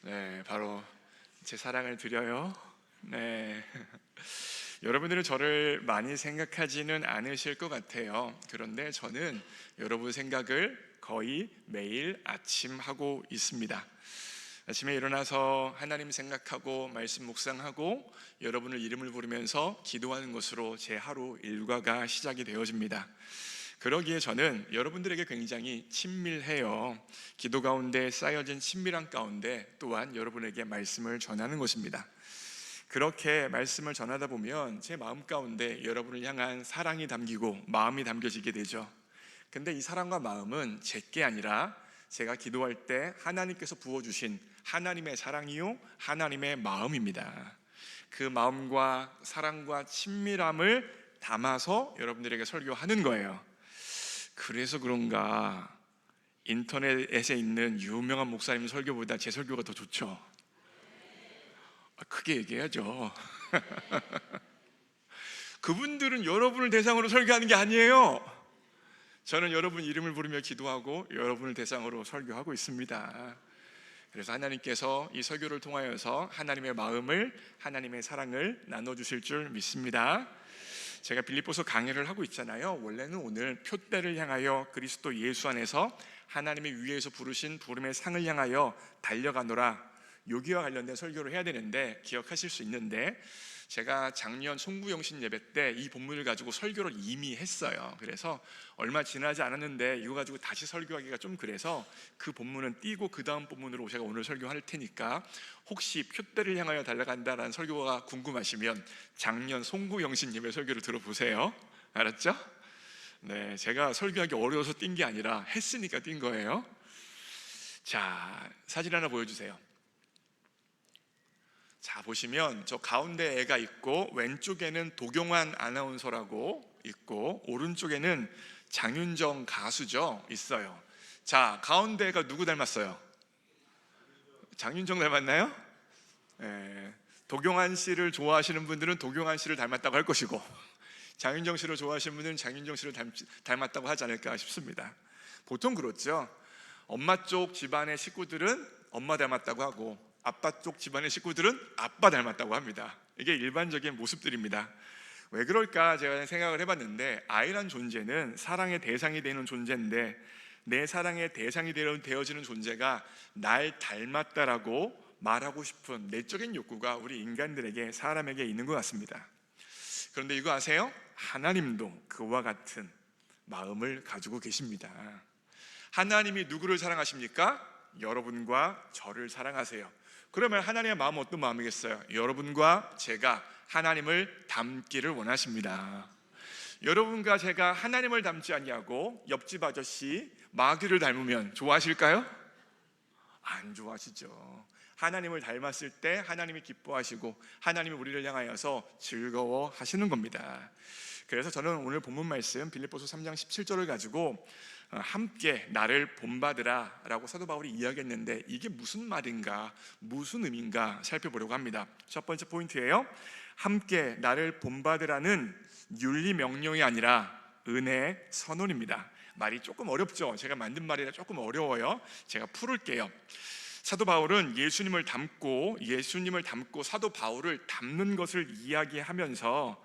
네, 바로 제 사랑을 드려요. 네. 여러분들은 저를 많이 생각하지는 않으실 것 같아요. 그런데 저는 여러분 생각을 거의 매일 아침 하고 있습니다. 아침에 일어나서 하나님 생각하고 말씀 묵상하고 여러분을 이름을 부르면서 기도하는 것으로 제 하루 일과가 시작이 되어집니다. 그러기에 저는 여러분들에게 굉장히 친밀해요. 기도 가운데 쌓여진 친밀한 가운데 또한 여러분에게 말씀을 전하는 것입니다. 그렇게 말씀을 전하다 보면 제 마음 가운데 여러분을 향한 사랑이 담기고 마음이 담겨지게 되죠. 근데 이 사랑과 마음은 제게 아니라 제가 기도할 때 하나님께서 부어주신 하나님의 사랑이요 하나님의 마음입니다. 그 마음과 사랑과 친밀함을 담아서 여러분들에게 설교하는 거예요. 그래서 그런가 인터넷에 있는 유명한 목사님 설교보다 제 설교가 더 좋죠. 크게 얘기해야죠. 그분들은 여러분을 대상으로 설교하는 게 아니에요. 저는 여러분 이름을 부르며 기도하고 여러분을 대상으로 설교하고 있습니다. 그래서 하나님께서 이 설교를 통하여서 하나님의 마음을, 하나님의 사랑을 나눠주실 줄 믿습니다. 제가 빌립보서 강의를 하고 있잖아요. 원래는 오늘 표대를 향하여 그리스도 예수 안에서 하나님의 위에서 부르신 부름의 상을 향하여 달려가노라, 여기와 관련된 설교를 해야 되는데 기억하실 수 있는데, 제가 작년 송구영신 예배 때 이 본문을 가지고 설교를 이미 했어요. 그래서 얼마 지나지 않았는데 이거 가지고 다시 설교하기가 좀 그래서 그 본문은 띄고 그 다음 본문으로 제가 오늘 설교할 테니까 혹시 표대를 향하여 달려간다라는 설교가 궁금하시면 작년 송구영신 예배 설교를 들어보세요. 알았죠? 네, 제가 설교하기 어려워서 띈 게 아니라 했으니까 띈 거예요. 자, 사진 하나 보여주세요. 자, 보시면 저 가운데 애가 있고 왼쪽에는 도경환 아나운서라고 있고 오른쪽에는 장윤정 가수죠 있어요. 자, 가운데 애가 누구 닮았어요? 장윤정 닮았나요? 네, 도경환 씨를 좋아하시는 분들은 도경환 씨를 닮았다고 할 것이고 장윤정 씨를 좋아하시는 분들은 장윤정 씨를 닮았다고 하지 않을까 싶습니다. 보통 그렇죠. 엄마 쪽 집안의 식구들은 엄마 닮았다고 하고 아빠 쪽 집안의 식구들은 아빠 닮았다고 합니다. 이게 일반적인 모습들입니다. 왜 그럴까 제가 생각을 해봤는데, 아이란 존재는 사랑의 대상이 되는 존재인데 내 사랑의 대상이 되어지는 존재가 날 닮았다라고 말하고 싶은 내적인 욕구가 우리 인간들에게, 사람에게 있는 것 같습니다. 그런데 이거 아세요? 하나님도 그와 같은 마음을 가지고 계십니다. 하나님이 누구를 사랑하십니까? 여러분과 저를 사랑하세요. 그러면 하나님의 마음은 어떤 마음이겠어요? 여러분과 제가 하나님을 닮기를 원하십니다. 여러분과 제가 하나님을 닮지 아니하고 옆집 아저씨 마귀를 닮으면 좋아하실까요? 안 좋아하시죠. 하나님을 닮았을 때 하나님이 기뻐하시고 하나님이 우리를 향하여서 즐거워하시는 겁니다. 그래서 저는 오늘 본문 말씀 빌립보서 3장 17절을 가지고 함께 나를 본받으라 라고 사도 바울이 이야기했는데 이게 무슨 말인가, 무슨 의미인가 살펴보려고 합니다. 첫 번째 포인트예요. 함께 나를 본받으라는 윤리 명령이 아니라 은혜의 선언입니다. 말이 조금 어렵죠? 제가 만든 말이라 조금 어려워요. 제가 풀을게요. 사도 바울은 예수님을 닮고 사도 바울을 닮는 것을 이야기하면서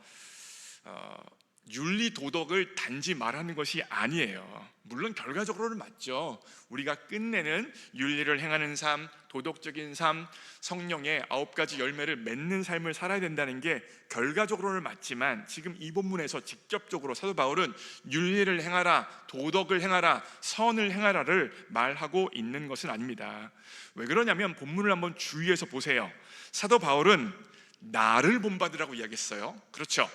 윤리 도덕을 단지 말하는 것이 아니에요. 물론 결과적으로는 맞죠. 우리가 끝내는 윤리를 행하는 삶, 도덕적인 삶, 성령의 9가지 열매를 맺는 삶을 살아야 된다는 게 결과적으로는 맞지만, 지금 이 본문에서 직접적으로 사도 바울은 윤리를 행하라, 도덕을 행하라, 선을 행하라를 말하고 있는 것은 아닙니다. 왜 그러냐면 본문을 한번 주의해서 보세요. 사도 바울은 나를 본받으라고 이야기했어요. 그렇죠?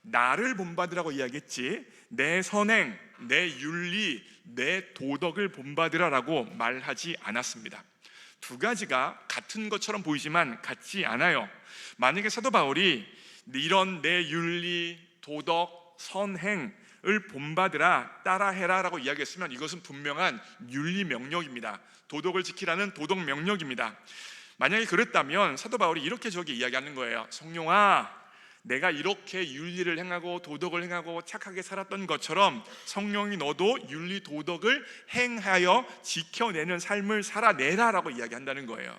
나를 본받으라고 이야기했지 내 선행, 내 윤리, 내 도덕을 본받으라라고 말하지 않았습니다. 두 가지가 같은 것처럼 보이지만 같지 않아요. 만약에 사도 바울이 이런 내 윤리, 도덕, 선행을 본받으라, 따라해라 라고 이야기했으면 이것은 분명한 윤리 명령입니다. 도덕을 지키라는 도덕 명령입니다. 만약에 그랬다면 사도 바울이 이렇게 저기 이야기하는 거예요. 성령아, 내가 이렇게 윤리를 행하고 도덕을 행하고 착하게 살았던 것처럼 성령이 너도 윤리 도덕을 행하여 지켜내는 삶을 살아내라라고 이야기한다는 거예요.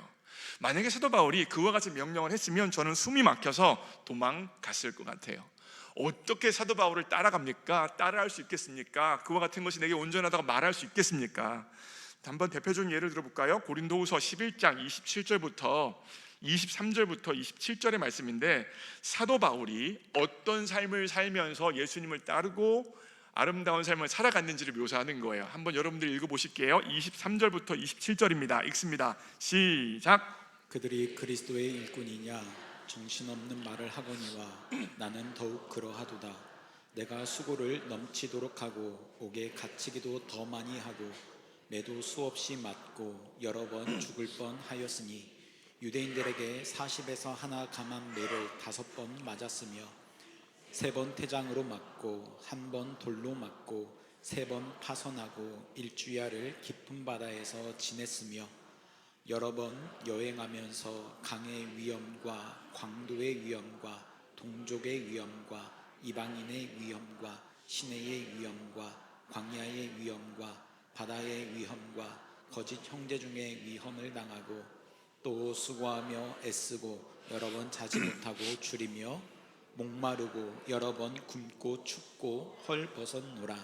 만약에 사도 바울이 그와 같이 명령을 했으면 저는 숨이 막혀서 도망갔을 것 같아요. 어떻게 사도 바울을 따라갑니까? 따라할 수 있겠습니까? 그와 같은 것이 내게 온전하다고 말할 수 있겠습니까? 한번 대표적인 예를 들어볼까요? 고린도후서 11장 27절부터 23절부터 27절의 말씀인데, 사도 바울이 어떤 삶을 살면서 예수님을 따르고 아름다운 삶을 살아갔는지를 묘사하는 거예요. 한번 여러분들 읽어보실게요. 23절부터 27절입니다. 읽습니다. 시작. 그들이 그리스도의 일꾼이냐 정신없는 말을 하거니와 나는 더욱 그러하도다. 내가 수고를 넘치도록 하고 옥에 갇히기도 더 많이 하고 매도 수없이 맞고 여러 번 죽을 뻔하였으니 유대인들에게 40에서 하나 감한 매를 5번 맞았으며 3번 태장으로 맞고 1번 돌로 맞고 3번 파선하고 일주야를 깊은 바다에서 지냈으며 여러 번 여행하면서 강의 위험과 광도의 위험과 동족의 위험과 이방인의 위험과 시내의 위험과 광야의 위험과 바다의 위험과 거짓 형제 중에 위험을 당하고 또 수고하며 애쓰고 여러 번 자지 못하고 줄이며 목마르고 여러 번 굶고 춥고 헐벗었노라.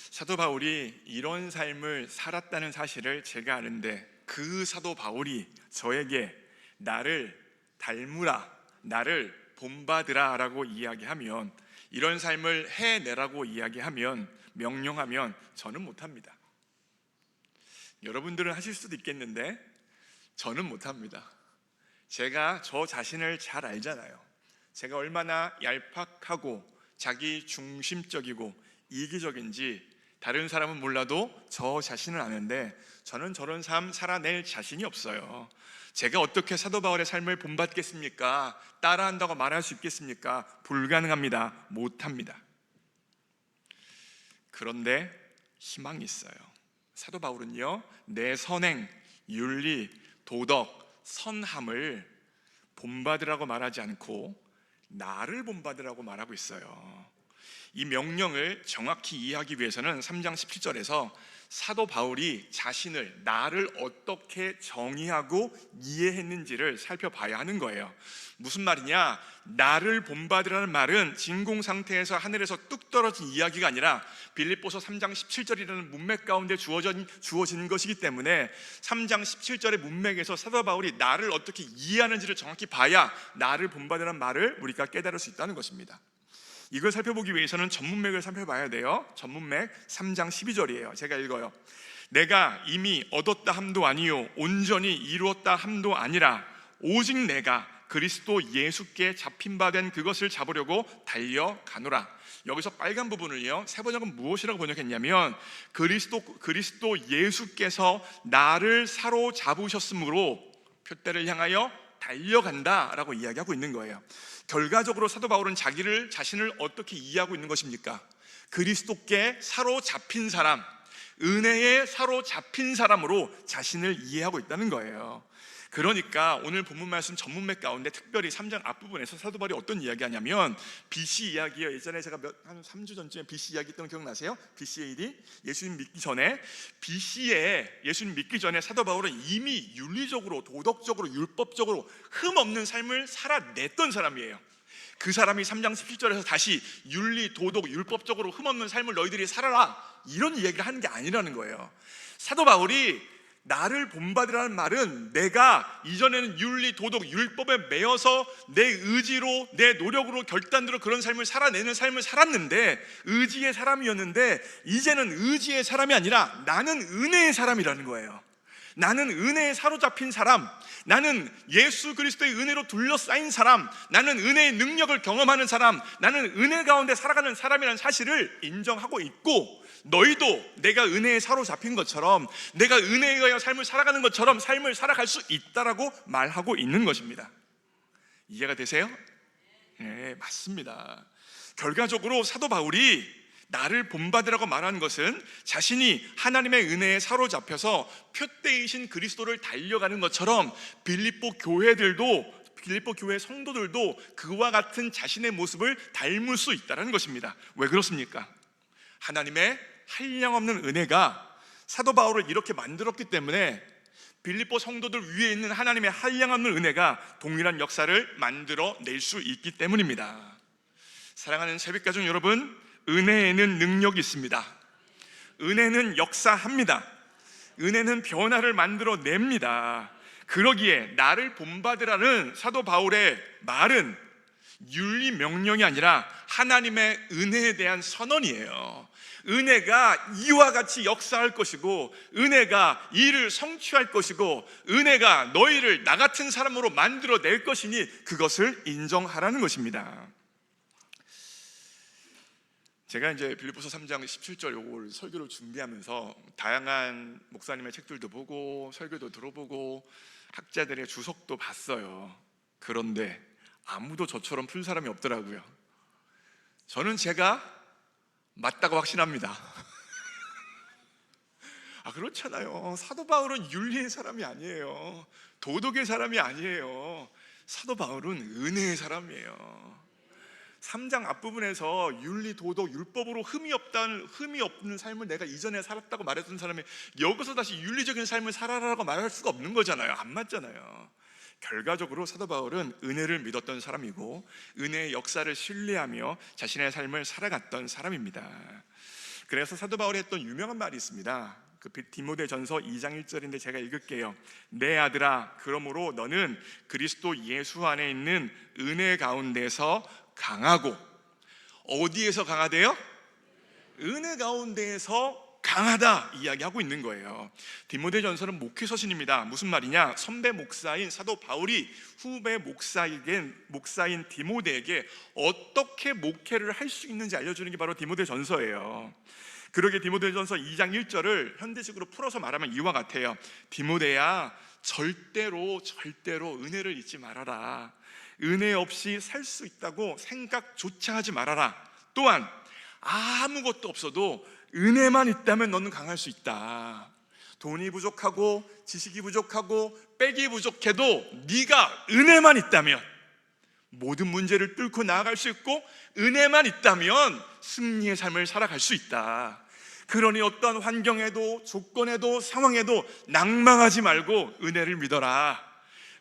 사도 바울이 이런 삶을 살았다는 사실을 제가 아는데, 그 사도 바울이 저에게 나를 닮으라, 나를 본받으라 라고 이야기하면, 이런 삶을 해내라고 이야기하면, 명령하면 저는 못합니다. 여러분들은 하실 수도 있겠는데 저는 못합니다. 제가 저 자신을 잘 알잖아요. 제가 얼마나 얄팍하고 자기 중심적이고 이기적인지 다른 사람은 몰라도 저 자신을 아는데, 저는 저런 삶 살아낼 자신이 없어요. 제가 어떻게 사도 바울의 삶을 본받겠습니까? 따라한다고 말할 수 있겠습니까? 불가능합니다. 못합니다. 그런데 희망이 있어요. 사도 바울은요, 내 선행, 윤리, 도덕, 선함을 본받으라고 말하지 않고 나를 본받으라고 말하고 있어요. 이 명령을 정확히 이해하기 위해서는 3장 17절에서 사도 바울이 자신을, 나를 어떻게 정의하고 이해했는지를 살펴봐야 하는 거예요. 무슨 말이냐? 나를 본받으라는 말은 진공 상태에서 하늘에서 뚝 떨어진 이야기가 아니라 빌립보서 3장 17절이라는 문맥 가운데 주어진 것이기 때문에 3장 17절의 문맥에서 사도 바울이 나를 어떻게 이해하는지를 정확히 봐야 나를 본받으라는 말을 우리가 깨달을 수 있다는 것입니다. 이걸 살펴보기 위해서는 전문맥을 살펴봐야 돼요. 전문맥 3장 12절이에요. 제가 읽어요. 내가 이미 얻었다 함도 아니요 온전히 이루었다 함도 아니라 오직 내가 그리스도 예수께 잡힌 바 된 그것을 잡으려고 달려가노라. 여기서 빨간 부분을요, 세 번역은 무엇이라고 번역했냐면 그리스도 예수께서 나를 사로잡으셨으므로 표대를 향하여 달려간다라고 이야기하고 있는 거예요. 결과적으로 사도 바울은 자신을 어떻게 이해하고 있는 것입니까? 그리스도께 사로잡힌 사람, 은혜에 사로잡힌 사람으로 자신을 이해하고 있다는 거예요. 그러니까 오늘 본문 말씀 전문맥 가운데 특별히 3장 앞부분에서 사도 바울이 어떤 이야기하냐면 BC 이야기예요. 예전에 제가 한 3주 전쯤에 BC 이야기 했던 거 기억나세요? BC AD, 예수님 믿기 전에, BC에 예수님 믿기 전에 사도 바울은 이미 윤리적으로, 도덕적으로, 율법적으로 흠없는 삶을 살아냈던 사람이에요. 그 사람이 3장 17절에서 다시 윤리, 도덕, 율법적으로 흠없는 삶을 너희들이 살아라, 이런 이야기를 하는 게 아니라는 거예요. 사도 바울이 나를 본받으라는 말은 내가 이전에는 윤리, 도덕, 율법에 매여서 내 의지로, 내 노력으로, 결단으로 그런 삶을 살아내는 삶을 살았는데, 의지의 사람이었는데 이제는 의지의 사람이 아니라 나는 은혜의 사람이라는 거예요. 나는 은혜에 사로잡힌 사람, 나는 예수 그리스도의 은혜로 둘러싸인 사람, 나는 은혜의 능력을 경험하는 사람, 나는 은혜 가운데 살아가는 사람이라는 사실을 인정하고 있고, 너희도 내가 은혜에 사로잡힌 것처럼, 내가 은혜에 의하여 삶을 살아가는 것처럼 삶을 살아갈 수 있다라고 말하고 있는 것입니다. 이해가 되세요? 네, 맞습니다. 결과적으로 사도 바울이 나를 본받으라고 말하는 것은 자신이 하나님의 은혜에 사로잡혀서 표대이신 그리스도를 달려가는 것처럼 빌립보 빌립보 교회 성도들도 그와 같은 자신의 모습을 닮을 수 있다는 것입니다. 왜 그렇습니까? 하나님의 한량없는 은혜가 사도 바울을 이렇게 만들었기 때문에 빌립보 성도들 위에 있는 하나님의 한량없는 은혜가 동일한 역사를 만들어낼 수 있기 때문입니다. 사랑하는 새벽가족 여러분, 은혜에는 능력이 있습니다. 은혜는 역사합니다. 은혜는 변화를 만들어냅니다. 그러기에 나를 본받으라는 사도 바울의 말은 윤리 명령이 아니라 하나님의 은혜에 대한 선언이에요. 은혜가 이와 같이 역사할 것이고, 은혜가 이를 성취할 것이고, 은혜가 너희를 나 같은 사람으로 만들어낼 것이니 그것을 인정하라는 것입니다. 제가 이제 빌립보서 3장 17절 요걸 설교를 준비하면서 다양한 목사님의 책들도 보고 설교도 들어보고 학자들의 주석도 봤어요. 그런데 아무도 저처럼 풀 사람이 없더라고요. 저는 제가 맞다고 확신합니다. 그렇잖아요. 사도 바울은 윤리의 사람이 아니에요. 도덕의 사람이 아니에요. 사도 바울은 은혜의 사람이에요. 3장 앞부분에서 윤리, 도덕, 율법으로 흠이 없는 삶을 내가 이전에 살았다고 말했던 사람이 여기서 다시 윤리적인 삶을 살아라라고 말할 수가 없는 거잖아요. 안 맞잖아요. 결과적으로 사도 바울은 은혜를 믿었던 사람이고 은혜의 역사를 신뢰하며 자신의 삶을 살아갔던 사람입니다. 그래서 사도 바울이 했던 유명한 말이 있습니다. 그 디모데전서 2장 1절인데 제가 읽을게요. 내 아들아, 그러므로 너는 그리스도 예수 안에 있는 은혜 가운데서 강하고, 어디에서 강하대요? 은혜 가운데에서 강하다 이야기하고 있는 거예요. 디모데전서는 목회서신입니다. 무슨 말이냐? 선배 목사인 사도 바울이 후배 목사인 디모데에게 어떻게 목회를 할 수 있는지 알려주는 게 바로 디모데전서예요. 그러게 디모데전서 2장 1절을 현대식으로 풀어서 말하면 이와 같아요. 디모데야, 절대로 은혜를 잊지 말아라. 은혜 없이 살 수 있다고 생각조차 하지 말아라. 또한 아무것도 없어도 은혜만 있다면 너는 강할 수 있다. 돈이 부족하고 지식이 부족하고 빽이 부족해도 네가 은혜만 있다면 모든 문제를 뚫고 나아갈 수 있고, 은혜만 있다면 승리의 삶을 살아갈 수 있다. 그러니 어떤 환경에도 조건에도 상황에도 낭망하지 말고 은혜를 믿어라.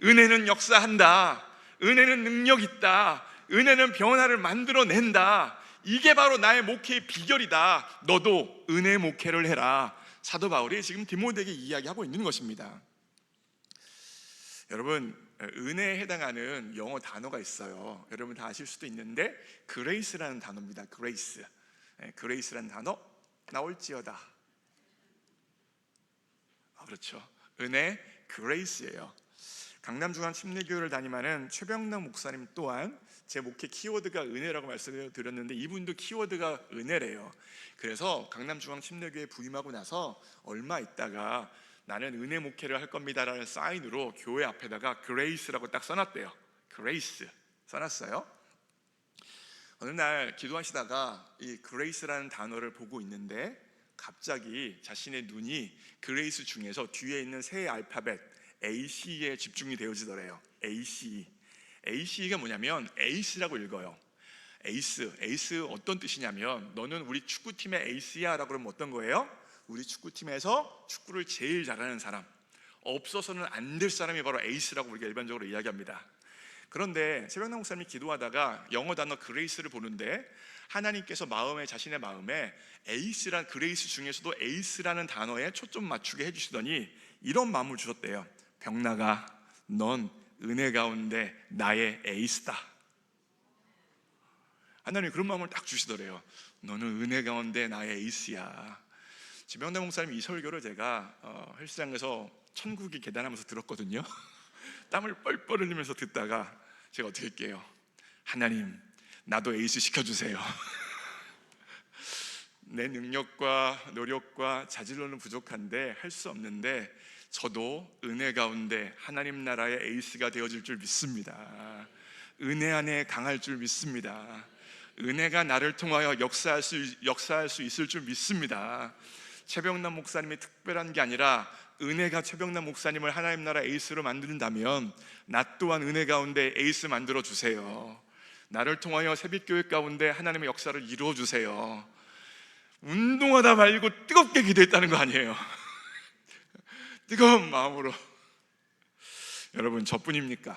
은혜는 역사한다. 은혜는 능력 있다. 은혜는 변화를 만들어낸다. 이게 바로 나의 목회의 비결이다. 너도 은혜 목회를 해라. 사도 바울이 지금 디모데에게 이야기하고 있는 것입니다. 여러분, 은혜에 해당하는 영어 단어가 있어요. 여러분 다 아실 수도 있는데 그레이스라는 단어입니다. 그레이스라는 단어 나올지어다. 그렇죠. 은혜, 그레이스예요. 강남중앙 침례교회를 담임하는 최병남 목사님 또한 제 목회 키워드가 은혜라고 말씀을 드렸는데 이분도 키워드가 은혜래요. 그래서 강남중앙 침례교회에 부임하고 나서 얼마 있다가 나는 은혜 목회를 할 겁니다라는 사인으로 교회 앞에다가 그레이스라고 딱 써놨대요. 그레이스 써놨어요. 어느 날 기도하시다가 이 그레이스라는 단어를 보고 있는데 갑자기 자신의 눈이 그레이스 중에서 뒤에 있는 새 알파벳 AC에 집중이 되어지더래요. AC가 뭐냐면 에이스라고 읽어요. 에이스 어떤 뜻이냐면 너는 우리 축구팀의 에이스야 라고 그러면 어떤 거예요? 우리 축구팀에서 축구를 제일 잘하는 사람, 없어서는 안 될 사람이 바로 에이스라고 우리가 일반적으로 이야기합니다. 그런데 최병남 목사님이 기도하다가 영어 단어 그레이스를 보는데 하나님께서 자신의 마음에 에이스란 그레이스 중에서도 에이스라는 단어에 초점 맞추게 해주시더니 이런 마음을 주셨대요. 병나가, 넌 은혜 가운데 나의 에이스다. 하나님이 그런 마음을 딱 주시더래요. 너는 은혜 가운데 나의 에이스야. 지병남 목사님 이 설교를 제가 헬스장에서 천국이 계단하면서 들었거든요. 땀을 뻘뻘 흘리면서 듣다가 제가 어떻게 할게요? 하나님, 나도 에이스 시켜주세요. 내 능력과 노력과 자질로는 부족한데 할 수 없는데 저도 은혜 가운데 하나님 나라의 에이스가 되어질 줄 믿습니다. 은혜 안에 강할 줄 믿습니다. 은혜가 나를 통하여 역사할 수 있을 줄 믿습니다. 최병남 목사님이 특별한 게 아니라 은혜가 최병남 목사님을 하나님 나라 에이스로 만든다면 나 또한 은혜 가운데 에이스 만들어 주세요. 나를 통하여 새벽교회 가운데 하나님의 역사를 이루어 주세요. 운동하다 말고 뜨겁게 기도했다는 거 아니에요. 뜨거운 마음으로. 여러분, 저뿐입니까?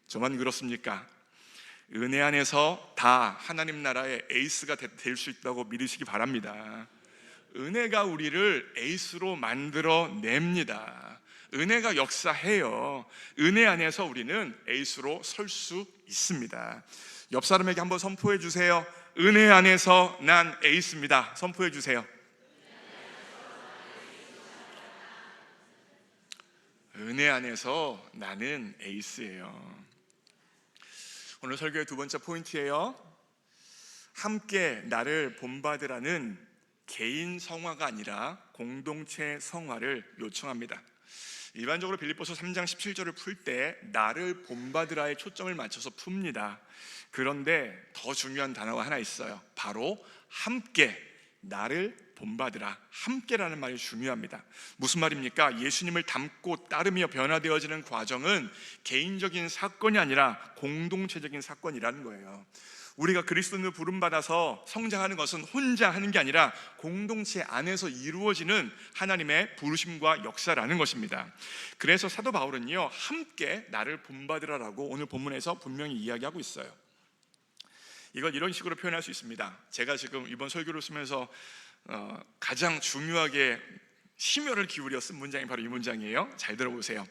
저만 그렇습니까? 은혜 안에서 다 하나님 나라의 에이스가 될 수 있다고 믿으시기 바랍니다. 은혜가 우리를 에이스로 만들어냅니다. 은혜가 역사해요. 은혜 안에서 우리는 에이스로 설 수 있습니다. 옆 사람에게 한번 선포해 주세요. 은혜 안에서 난 에이스입니다. 선포해 주세요. 은혜 안에서 나는 에이스예요. 오늘 설교의 두 번째 포인트예요. 함께 나를 본받으라는 개인 성화가 아니라 공동체 성화를 요청합니다. 일반적으로 빌립보서 3장 17절을 풀 때 나를 본받으라에 초점을 맞춰서 풉니다. 그런데 더 중요한 단어가 하나 있어요. 바로 함께 나를 본받으라. 함께라는 말이 중요합니다. 무슨 말입니까? 예수님을 닮고 따르며 변화되어지는 과정은 개인적인 사건이 아니라 공동체적인 사건이라는 거예요. 우리가 그리스도인으로 부름받아서 성장하는 것은 혼자 하는 게 아니라 공동체 안에서 이루어지는 하나님의 부르심과 역사라는 것입니다. 그래서 사도 바울은요, 함께 나를 본받으라라고 오늘 본문에서 분명히 이야기하고 있어요. 이걸 이런 식으로 표현할 수 있습니다. 제가 지금 이번 설교를 쓰면서 가장 중요하게 심혈을 기울여 쓴 문장이 바로 이 문장이에요. 잘 들어보세요.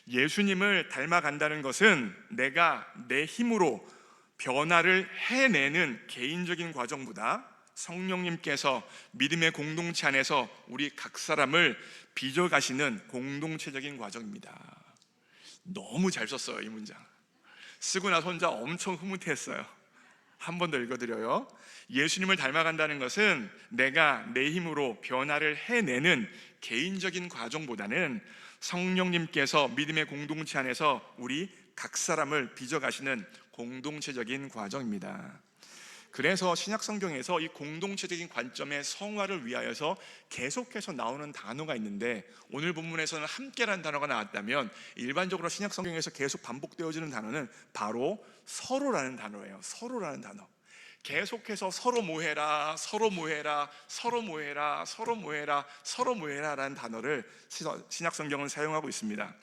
예수님을 닮아간다는 것은 내가 내 힘으로 변화를 해내는 개인적인 과정보다 성령님께서 믿음의 공동체 안에서 우리 각 사람을 빚어가시는 공동체적인 과정입니다. 너무 잘 썼어요. 이 문장 쓰고 나서 혼자 엄청 흐뭇했어요. 한 번 더 읽어드려요. 예수님을 닮아간다는 것은 내가 내 힘으로 변화를 해내는 개인적인 과정보다는 성령님께서 믿음의 공동체 안에서 우리 각 사람을 빚어가시는 공동체적인 과정입니다. 그래서 신약 성경에서 이 공동체적인 관점의 성화를 위하여서 계속해서 나오는 단어가 있는데, 오늘 본문에서는 함께라는 단어가 나왔다면 일반적으로 신약 성경에서 계속 반복되어지는 단어는 바로 서로라는 단어예요. 서로라는 단어. 계속해서 서로 모해라, 서로 모해라, 서로 모해라, 서로 모해라, 서로 모해라라는 단어를 신약 성경은 사용하고 있습니다.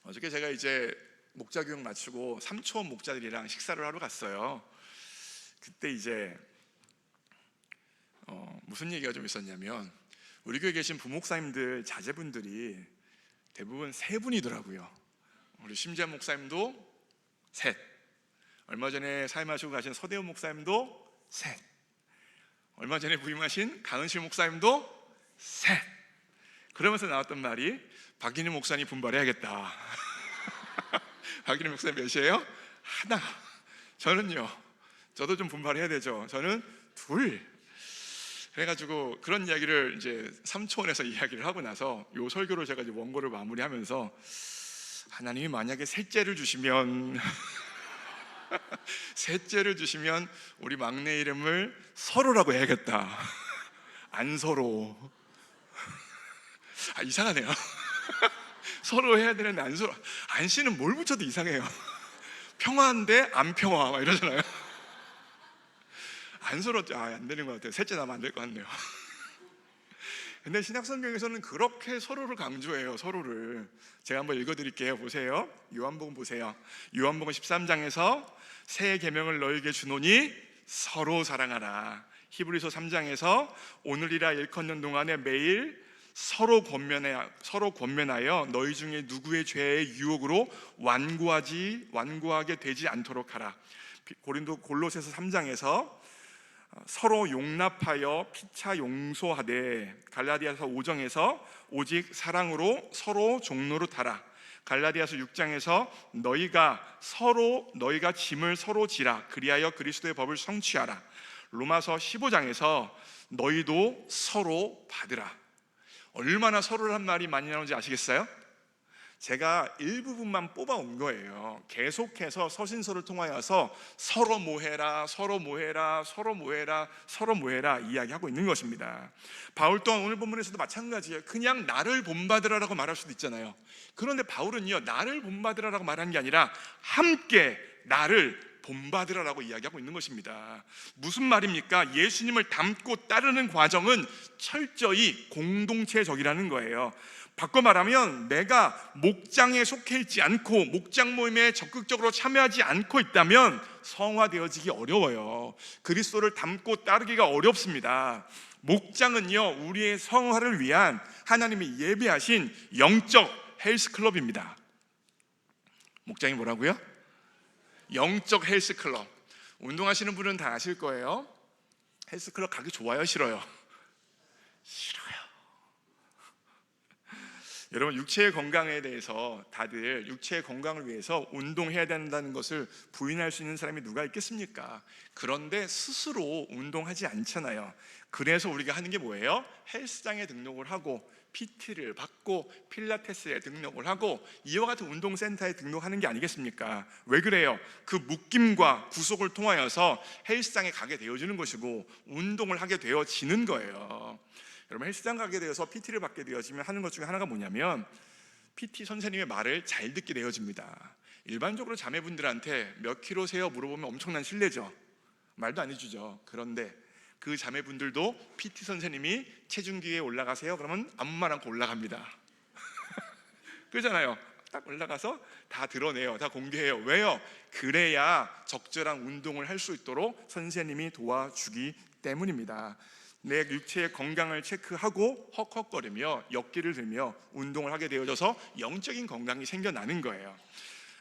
어저께 제가 이제 목자 교육 마치고 삼초원 목자들이랑 식사를 하러 갔어요. 그때 이제 무슨 얘기가 좀 있었냐면, 우리 교회에 계신 부목사님들 자제분들이 대부분 세 분이더라고요. 우리 심지아 목사님도 셋, 얼마 전에 사임하시고 가신 서대훈 목사님도 셋, 얼마 전에 부임하신 강은실 목사님도 셋. 그러면서 나왔던 말이 박인희 목사님 분발해야겠다. 박인희 목사님 몇이에요? 하나. 저도 좀 분발해야 되죠. 저는 둘. 그래가지고 그런 이야기를 이제 3초원에서 이야기를 하고 나서 요 설교를 제가 이제 원고를 마무리하면서, 하나님이 만약에 셋째를 주시면 셋째를 주시면 우리 막내 이름을 서로라고 해야겠다. 안서로. 이상하네요. 서로 해야 되는데 안서로. 안씨는 뭘 붙여도 이상해요. 평화인데 안 평화 막 이러잖아요. 안서로. 안 되는 것 같아요. 셋째 나면 안 될 것 같네요. 근데 신약 성경에서는 그렇게 서로를 강조해요. 서로를. 제가 한번 읽어드릴게요. 보세요. 요한복음 보세요. 요한복음 13장에서 새 계명을 너희에게 주노니 서로 사랑하라. 히브리서 3장에서 오늘이라 일컫는 동안에 매일 서로 권면하여 너희 중에 누구의 죄의 유혹으로 완고하게 되지 않도록 하라. 골로새서 3장에서 서로 용납하여 피차 용서하되, 갈라디아서 5장에서 오직 사랑으로 서로 종노릇하라. 갈라디아서 6장에서 너희가 짐을 서로 지라, 그리하여 그리스도의 법을 성취하라. 로마서 15장에서 너희도 서로 받으라. 얼마나 서로란 말이 많이 나오는지 아시겠어요? 제가 일부분만 뽑아온 거예요. 계속해서 서신서를 통하여서 서로 뭐해라, 서로 뭐해라, 서로 뭐해라, 서로 뭐해라 이야기하고 있는 것입니다. 바울 또한 오늘 본문에서도 마찬가지예요. 그냥 나를 본받으라라고 말할 수도 있잖아요. 그런데 바울은요, 나를 본받으라라고 말하는 게 아니라 함께 나를 본받으라라고 이야기하고 있는 것입니다. 무슨 말입니까? 예수님을 닮고 따르는 과정은 철저히 공동체적이라는 거예요. 바꿔 말하면 내가 목장에 속해 있지 않고 목장 모임에 적극적으로 참여하지 않고 있다면 성화되어지기 어려워요. 그리스도를 닮고 따르기가 어렵습니다. 목장은요, 우리의 성화를 위한 하나님이 예비하신 영적 헬스클럽입니다. 목장이 뭐라고요? 영적 헬스클럽. 운동하시는 분은 다 아실 거예요. 헬스클럽 가기 좋아요, 싫어요? 싫어요. 여러분, 육체의 건강에 대해서 다들 육체의 건강을 위해서 운동해야 된다는 것을 부인할 수 있는 사람이 누가 있겠습니까? 그런데 스스로 운동하지 않잖아요. 그래서 우리가 하는 게 뭐예요? 헬스장에 등록을 하고 PT를 받고 필라테스에 등록을 하고 이와 같은 운동센터에 등록하는 게 아니겠습니까? 왜 그래요? 그 묶임과 구속을 통하여서 헬스장에 가게 되어지는 것이고 운동을 하게 되어지는 거예요. 여러분, 헬스장 가게 되어서 PT를 받게 되어지면 하는 것 중에 하나가 뭐냐면 PT 선생님의 말을 잘 듣게 되어집니다. 일반적으로 자매분들한테 몇 킬로세요 물어보면 엄청난 신뢰죠. 말도 안 해주죠. 그런데 그 자매분들도 PT 선생님이 체중계에 올라가세요 그러면 아무 말 않고 올라갑니다. 그러잖아요. 딱 올라가서 다 드러내요. 다 공개해요. 왜요? 그래야 적절한 운동을 할 수 있도록 선생님이 도와주기 때문입니다. 내 육체의 건강을 체크하고 헉헉거리며 역기를 들며 운동을 하게 되어져서 영적인 건강이 생겨나는 거예요.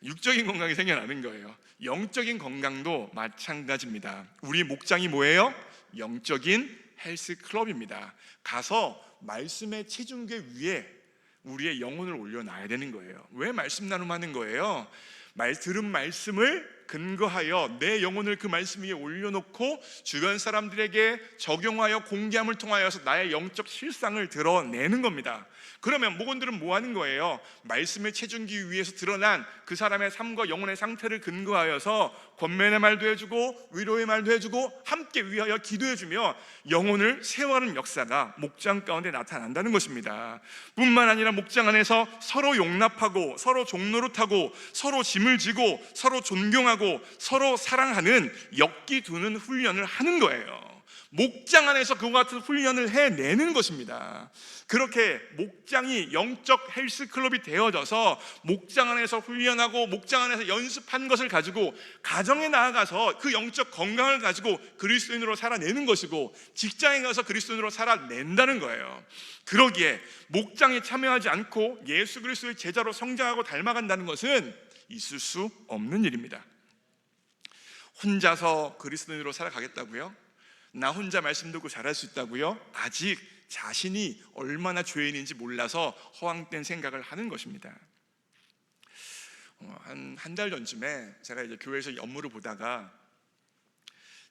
육적인 건강이 생겨나는 거예요. 영적인 건강도 마찬가지입니다. 우리 목장이 뭐예요? 영적인 헬스클럽입니다. 가서 말씀의 체중계 위에 우리의 영혼을 올려놔야 되는 거예요. 왜 말씀 나눔하는 거예요? 들은 말씀을 근거하여 내 영혼을 그 말씀 위에 올려놓고 주변 사람들에게 적용하여 공개함을 통하여서 나의 영적 실상을 드러내는 겁니다. 그러면 목원들은 뭐 하는 거예요? 말씀의 체중기 위에서 드러난 그 사람의 삶과 영혼의 상태를 근거하여서 권면의 말도 해주고 위로의 말도 해주고 함께 위하여 기도해주며 영혼을 세워가는 역사가 목장 가운데 나타난다는 것입니다. 뿐만 아니라 목장 안에서 서로 용납하고 서로 종노릇하고 서로 짐을 지고 서로 존경하고 서로 사랑하는 엮기 두는 훈련을 하는 거예요. 목장 안에서 그와 같은 훈련을 해내는 것입니다. 그렇게 목장이 영적 헬스클럽이 되어져서 목장 안에서 훈련하고 목장 안에서 연습한 것을 가지고 가정에 나아가서 그 영적 건강을 가지고 그리스도인으로 살아내는 것이고 직장에 가서 그리스도인으로 살아낸다는 거예요. 그러기에 목장에 참여하지 않고 예수 그리스도의 제자로 성장하고 닮아간다는 것은 있을 수 없는 일입니다. 혼자서 그리스도인으로 살아가겠다고요? 나 혼자 말씀 듣고 잘할 수 있다고요? 아직 자신이 얼마나 죄인인지 몰라서 허황된 생각을 하는 것입니다. 한 달 전쯤에 제가 이제 교회에서 업무를 보다가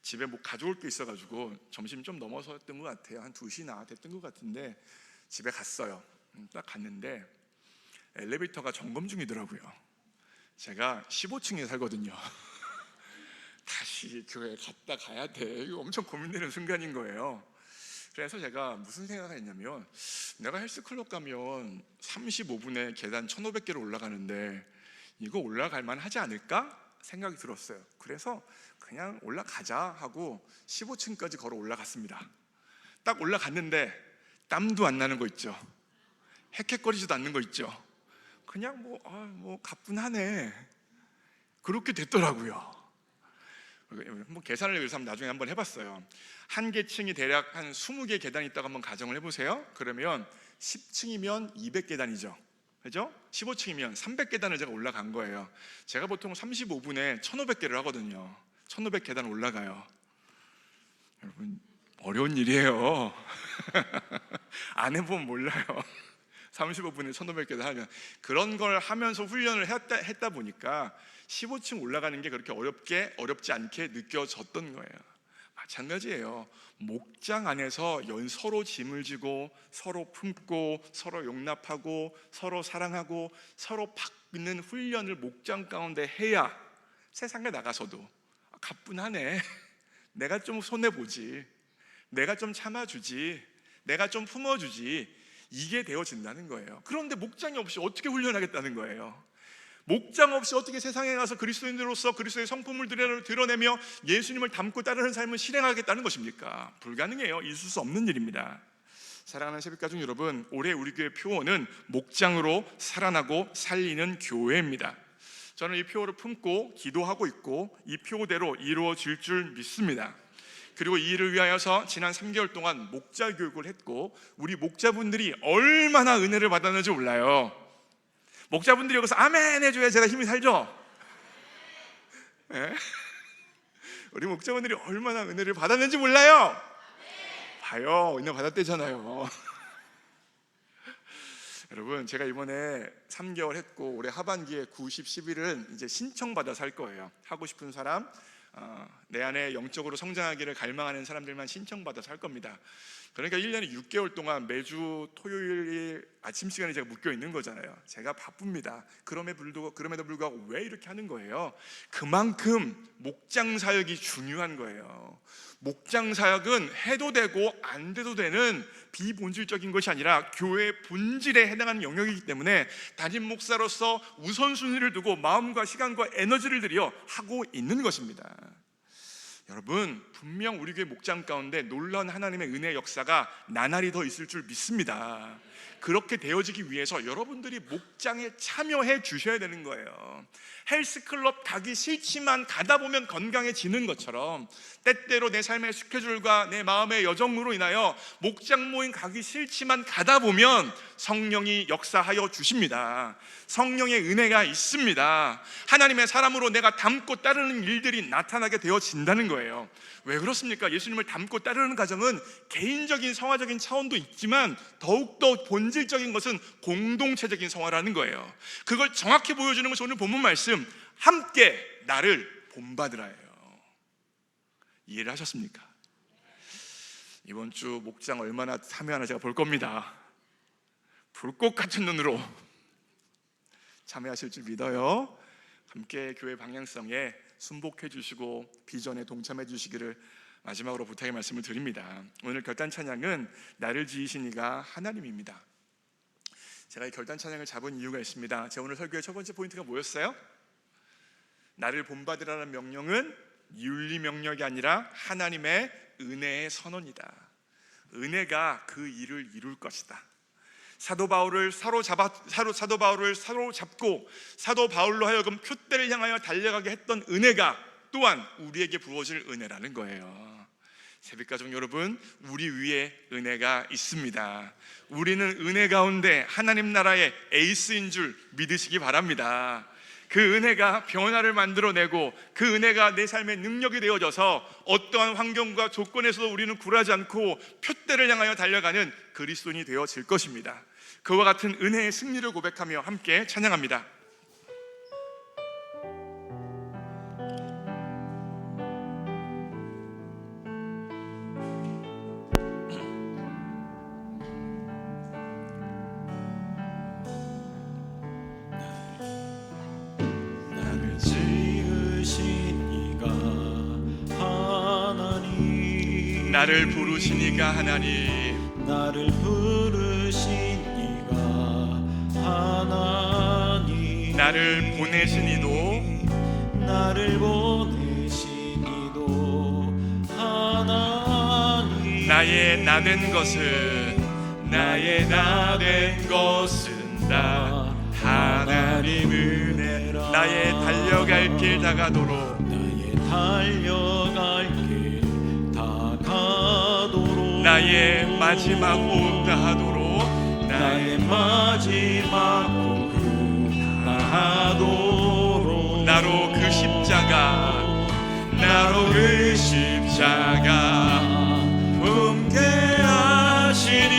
집에 뭐 가져올 게 있어가지고 점심 좀 넘어섰던 것 같아요. 한 2시나 됐던 것 같은데 집에 갔어요. 딱 갔는데 엘리베이터가 점검 중이더라고요. 제가 15층에 살거든요. 다시 교회 갔다 가야 돼. 이거 엄청 고민되는 순간인 거예요. 그래서 제가 무슨 생각을 했냐면 내가 헬스클럽 가면 35분에 계단 1500개로 올라가는데 이거 올라갈 만하지 않을까? 생각이 들었어요. 그래서 그냥 올라가자 하고 15층까지 걸어 올라갔습니다. 딱 올라갔는데 땀도 안 나는 거 있죠. 헥헥거리지도 않는 거 있죠. 그냥 뭐 가뿐하네. 그렇게 됐더라고요. 뭐 계산을 그래서 나중에 한번 해봤어요. 한 개층이 대략 한 20개 계단이 있다고 한번 가정을 해보세요. 그러면 10층이면 200계단이죠. 그죠? 15층이면 300계단을 제가 올라간 거예요. 제가 보통 35분에 1500개를 하거든요. 1500계단 올라가요. 여러분, 어려운 일이에요. 안 해보면 몰라요. 35분에 1500계단 하면 그런 걸 하면서 훈련을 했다 보니까 15층 올라가는 게 그렇게 어렵지 않게 느껴졌던 거예요. 마찬가지예요. 목장 안에서 서로 짐을 지고 서로 품고 서로 용납하고 서로 사랑하고 서로 바꾸는 훈련을 목장 가운데 해야 세상에 나가서도 가뿐하네, 내가 좀 손해보지, 내가 좀 참아주지, 내가 좀 품어주지, 이게 되어진다는 거예요. 그런데 목장이 없이 어떻게 훈련하겠다는 거예요? 목장 없이 어떻게 세상에 가서 그리스도인으로서 그리스도의 성품을 드러내며 예수님을 닮고 따르는 삶을 실행하겠다는 것입니까? 불가능해요. 있을 수 없는 일입니다. 사랑하는 새벽가족 여러분, 올해 우리 교회 표어는 목장으로 살아나고 살리는 교회입니다. 저는 이 표어를 품고 기도하고 있고 이 표어대로 이루어질 줄 믿습니다. 그리고 이 일을 위하여서 지난 3개월 동안 목자 교육을 했고 우리 목자분들이 얼마나 은혜를 받았는지 몰라요. 목자분들이 여기서 아멘 해줘야 제가 힘이 살죠? 네? 우리 목자분들이 얼마나 은혜를 받았는지 몰라요? 봐요, 은혜 받았대잖아요. 여러분, 제가 이번에 3개월 했고 올해 하반기에 90, 11은 이제 신청받아서 할 거예요. 하고 싶은 사람, 내 안에 영적으로 성장하기를 갈망하는 사람들만 신청받아서 할 겁니다. 그러니까 1년에 6개월 동안 매주 토요일 아침 시간에 제가 묶여 있는 거잖아요. 제가 바쁩니다. 그럼에도 불구하고 왜 이렇게 하는 거예요? 그만큼 목장 사역이 중요한 거예요. 목장 사역은 해도 되고 안 돼도 되는 비본질적인 것이 아니라 교회의 본질에 해당하는 영역이기 때문에 담임 목사로서 우선순위를 두고 마음과 시간과 에너지를 들여 하고 있는 것입니다. 여러분, 분명 우리 교회 목장 가운데 놀라운 하나님의 은혜의 역사가 나날이 더 있을 줄 믿습니다. 그렇게 되어지기 위해서 여러분들이 목장에 참여해 주셔야 되는 거예요. 헬스클럽 가기 싫지만 가다 보면 건강해지는 것처럼 때때로 내 삶의 스케줄과 내 마음의 여정으로 인하여 목장 모임 가기 싫지만 가다 보면 성령이 역사하여 주십니다. 성령의 은혜가 있습니다. 하나님의 사람으로 내가 닮고 따르는 일들이 나타나게 되어진다는 거예요. 왜 그렇습니까? 예수님을 닮고 따르는 과정은 개인적인 성화적인 차원도 있지만 더욱더 본질적인 것은 공동체적인 성화라는 거예요. 그걸 정확히 보여주는 것이 오늘 본문 말씀, 함께 나를 본받으라예요. 이해를 하셨습니까? 이번 주 목장 얼마나 참여하나 제가 볼 겁니다. 불꽃 같은 눈으로 참여하실 줄 믿어요. 함께 교회 방향성에 순복해 주시고 비전에 동참해 주시기를 마지막으로 부탁의 말씀을 드립니다. 오늘 결단 찬양은 나를 지으신 이가 하나님입니다. 제가 이 결단 찬양을 잡은 이유가 있습니다. 제 오늘 설교의 첫 번째 포인트가 뭐였어요? 나를 본받으라는 명령은 윤리 명령이 아니라 하나님의 은혜의 선언이다. 은혜가 그 일을 이룰 것이다. 사도 바울을 사로잡고 사도 바울로 하여금 표대를 향하여 달려가게 했던 은혜가 또한 우리에게 부어질 은혜라는 거예요. 새벽가족 여러분, 우리 위에 은혜가 있습니다. 우리는 은혜 가운데 하나님 나라의 에이스인 줄 믿으시기 바랍니다. 그 은혜가 변화를 만들어내고 그 은혜가 내 삶의 능력이 되어져서 어떠한 환경과 조건에서도 우리는 굴하지 않고 표대를 향하여 달려가는 그리스도인이 되어질 것입니다. 그와 같은 은혜의 승리를 고백하며 함께 찬양합니다. 나를 지으신 이가 하나님, 나를 부르신 이가 하나님, 나를 부르신 하나님, 나를 보내신 이도 나를 보내신 이도 하나님, 나의 나된 것은 다 하나님 은혜라. 나의 달려갈 길 다가도록 나의 마지막 호흡 다하도록 나의 마지막 호흡 다하도록 나로 그 십자가 품게 하시니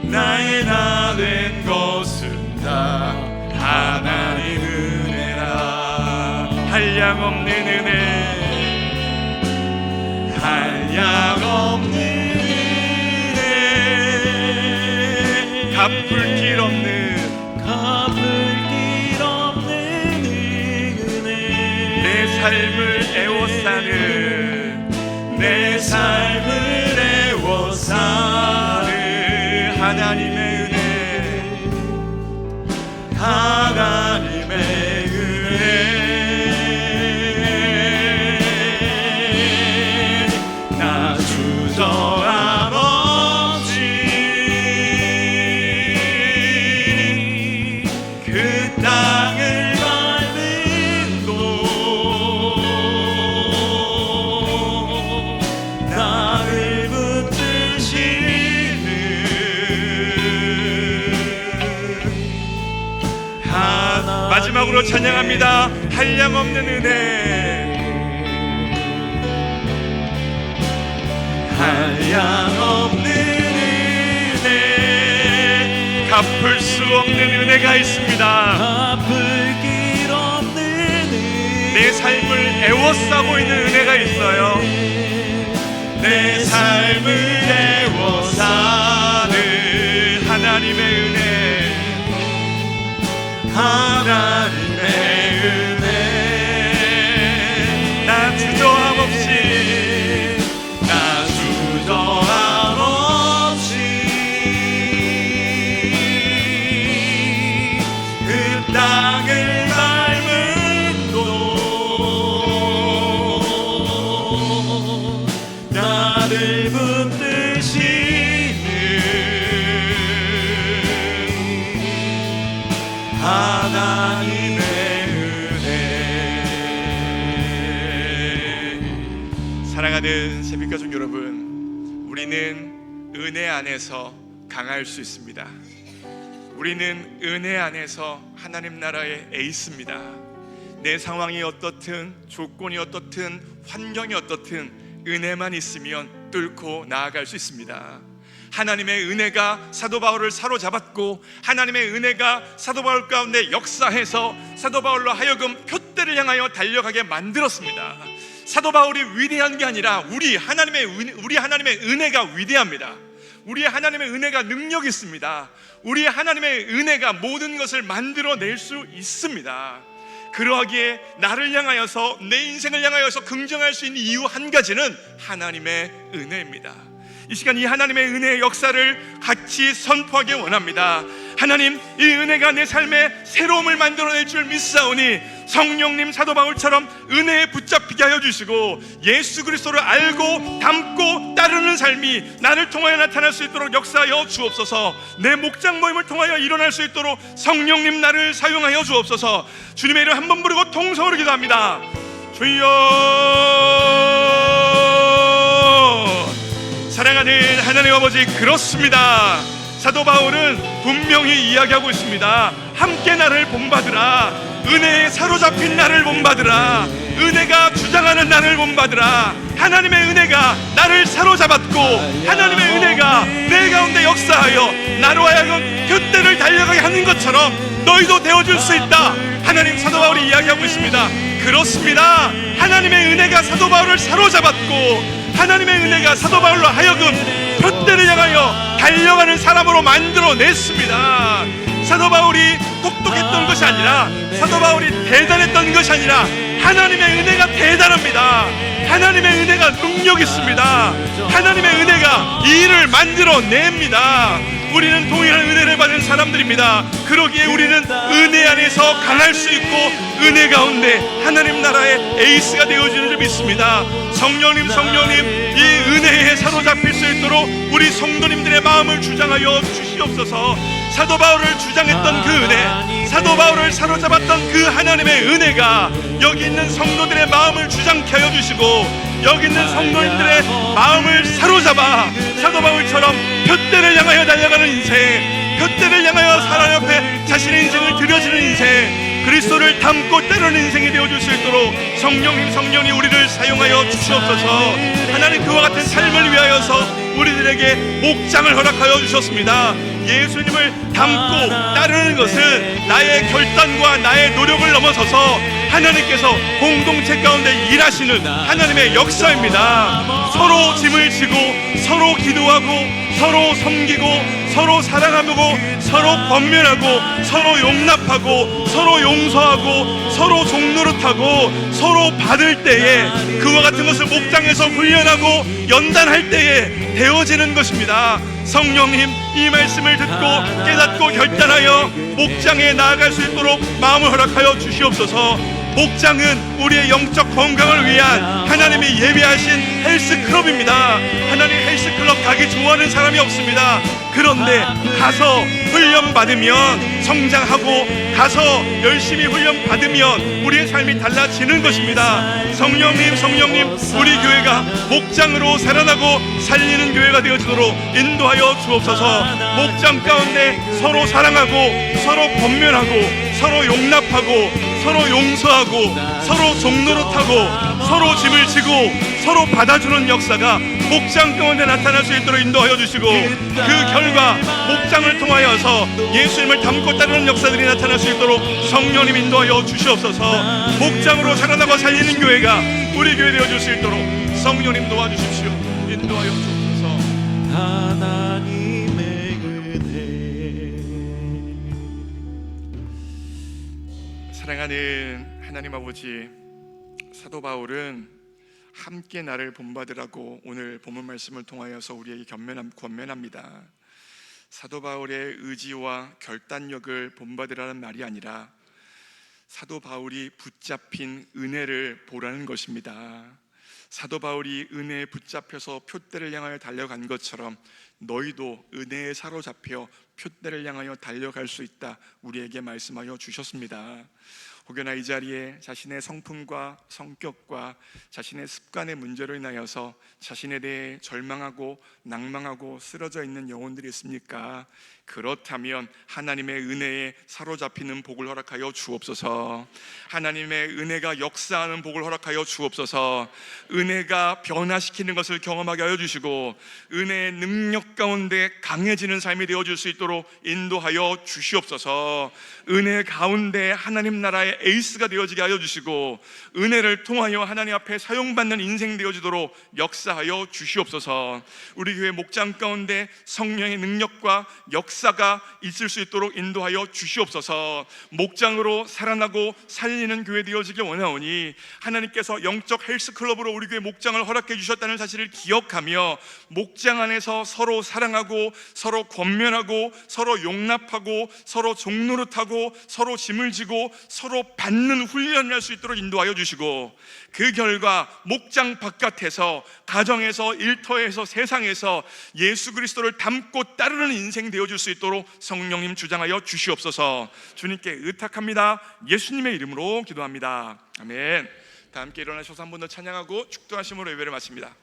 나의 나 된 것은 다 하나님 은혜라. 한량없는 은혜, 삶을 애워싸는 내 삶을 애워싸는 하나님의 은혜 하나님의 은혜 나 주저함 없이 그 땅을 밟은 곳 나를 붙드시는 마지막으로 찬양합니다. 한량없는 은혜 한량없는 은혜 갚을 수 없는 은혜가 있습니다. 갚을 길 없는 은혜 내 삶을 애워싸고 있는 은혜가 있어요. 내 삶을 애워싸는 하나님의 은혜 하나님의 은혜 나 주저함 없이 나 주저함 없이 그 땅을 밟은 곳 나를 붙드시는 하나님의 은혜 사랑하는 새벽가족 여러분, 우리는 은혜 안에서 강할 수 있습니다. 우리는 은혜 안에서 하나님 나라의 에이스입니다. 내 상황이 어떻든 조건이 어떻든 환경이 어떻든 은혜만 있으면 뚫고 나아갈 수 있습니다. 하나님의 은혜가 사도 바울을 사로잡았고 하나님의 은혜가 사도 바울 가운데 역사해서 사도 바울로 하여금 표대를 향하여 달려가게 만들었습니다. 사도 바울이 위대한 게 아니라 우리 하나님의 은혜가 위대합니다. 우리 하나님의 은혜가 능력이 있습니다. 우리 하나님의 은혜가 모든 것을 만들어낼 수 있습니다. 그러하기에 나를 향하여서 내 인생을 향하여서 긍정할 수 있는 이유 한 가지는 하나님의 은혜입니다. 이 시간 이 하나님의 은혜의 역사를 같이 선포하기 원합니다. 하나님, 이 은혜가 내 삶에 새로움을 만들어낼 줄 믿사오니 성령님 사도 바울처럼 은혜에 붙잡히게 하여 주시고 예수 그리스도를 알고 닮고 따르는 삶이 나를 통하여 나타날 수 있도록 역사하여 주옵소서. 내 목장 모임을 통하여 일어날 수 있도록 성령님 나를 사용하여 주옵소서. 주님의 이름 한번 부르고 통성으로 기도합니다. 주여. 사랑하는 하나님 아버지, 그렇습니다. 사도 바울은 분명히 이야기하고 있습니다. 함께 나를 본받으라. 은혜에 사로잡힌 나를 본받으라. 은혜가 주장하는 나를 본받으라. 하나님의 은혜가 나를 사로잡았고 하나님의 은혜가 내 가운데 역사하여 나로 하여금 둯대를 달려가게 하는 것처럼 너희도 되어줄 수 있다. 하나님, 사도 바울이 이야기하고 있습니다. 그렇습니다. 하나님의 은혜가 사도 바울을 사로잡았고 하나님의 은혜가 사도 바울로 하여금 둯대를 향하여 달려가는 사람으로 만들어냈습니다. 사도 바울이 똑똑했던 것이 아니라, 사도 바울이 대단했던 것이 아니라 하나님의 은혜가 대단합니다. 하나님의 은혜가 능력 있습니다. 하나님의 은혜가 이 일을 만들어냅니다. 우리는 동일한 은혜를 받은 사람들입니다. 그러기에 우리는 은혜 안에서 강할 수 있고 은혜 가운데 하나님 나라의 에이스가 되어지는 줄 믿습니다. 성령님, 이 은혜에 사로잡힐 수 있도록 우리 성도님들의 마음을 주장하여 주시옵소서. 사도 바울을 주장했던 그 은혜, 사도 바울을 사로잡았던 그 하나님의 은혜가 여기 있는 성도들의 마음을 주장케 하여 주시고 여기 있는 성도님들의 마음을 사로잡아 사도 바울처럼 둯대를 향하여 달려가는 인생, 둯대를 향하여 사람 옆에 자신의 인생을 들여지는 인생, 그리스도를 닮고 따르는 인생이 되어줄 수 있도록 성령이 우리를 사용하여 주시옵소서. 하나님, 그와 같은 삶을 위하여서 우리들에게 목장을 허락하여 주셨습니다. 예수님을 닮고 따르는 것은 나의 결단과 나의 노력을 넘어서서 하나님께서 공동체 가운데 일하시는 하나님의 역사입니다. 서로 짐을 지고 서로 기도하고 서로 섬기고 서로 사랑하고 서로 권면하고 서로 용납하고 서로 용서하고 서로 종노릇하고 서로 받을 때에 그와 같은 것을 목장에서 훈련하고 연단할 때에 되어지는 것입니다. 성령님, 이 말씀을 듣고 깨닫고 결단하여 목장에 나아갈 수 있도록 마음을 허락하여 주시옵소서. 목장은 우리의 영적 건강을 위한 하나님이 예비하신 헬스클럽입니다. 하나님 헬스클럽 가기 좋아하는 사람이 없습니다. 그런데 가서 훈련받으면 성장하고 가서 열심히 훈련받으면 우리의 삶이 달라지는 것입니다. 성령님, 우리 교회가 목장으로 살아나고 살리는 교회가 되어지도록 인도하여 주옵소서. 목장 가운데 서로 사랑하고 서로 권면하고 서로 용납하고 서로 용서하고 서로 종노릇하고 서로 짐을 지고 서로 받아주는 역사가 목장 가운데 나타날 수 있도록 인도하여 주시고, 그 결과 목장을 통하여서 예수님을 닮고 따르는 역사들이 나타날 수 있도록 성령님 인도하여 주시옵소서. 목장으로 살아나고 살리는 교회가 우리 교회 되어줄 수 있도록 성령님 도와주십시오. 인도하여 주옵소서. 하나님의 은혜. 사랑하는 하나님 아버지, 사도 바울은 함께 나를 본받으라고 오늘 본문 말씀을 통하여서 우리에게 권면합니다. 사도 바울의 의지와 결단력을 본받으라는 말이 아니라 사도 바울이 붙잡힌 은혜를 보라는 것입니다. 사도 바울이 은혜에 붙잡혀서 표대를 향하여 달려간 것처럼 너희도 은혜에 사로잡혀 표대를 향하여 달려갈 수 있다, 우리에게 말씀하여 주셨습니다. 혹여나 이 자리에 자신의 성품과 성격과 자신의 습관의 문제로 인하여서 자신에 대해 절망하고 낭망하고 쓰러져 있는 영혼들이 있습니까? 그렇다면 하나님의 은혜에 사로잡히는 복을 허락하여 주옵소서. 하나님의 은혜가 역사하는 복을 허락하여 주옵소서. 은혜가 변화시키는 것을 경험하게 하여 주시고 은혜의 능력 가운데 강해지는 삶이 되어줄 수 있도록 인도하여 주시옵소서. 은혜 가운데 하나님 나라의 에이스가 되어지게 하여 주시고 은혜를 통하여 하나님 앞에 사용받는 인생 되어지도록 역사하여 주시옵소서. 우리 교회 목장 가운데 성령의 능력과 역사가 있을 수 있도록 인도하여 주시옵소서. 목장으로 살아나고 살리는 교회 되어지길 원하오니 하나님께서 영적 헬스클럽으로 우리 교회 목장을 허락해 주셨다는 사실을 기억하며 목장 안에서 서로 사랑하고 서로 권면하고 서로 용납하고 서로 종노릇하고 서로 짐을 지고 서로 받는 훈련을 할 수 있도록 인도하여 주시고, 그 결과 목장 바깥에서 가정에서 일터에서 세상에서 예수 그리스도를 닮고 따르는 인생 되어줄 수 있도록 성령님 주장하여 주시옵소서. 주님께 의탁합니다. 예수님의 이름으로 기도합니다. 아멘. 다 함께 일어나셔서 한 번 더 찬양하고 축도하심으로 예배를 마칩니다.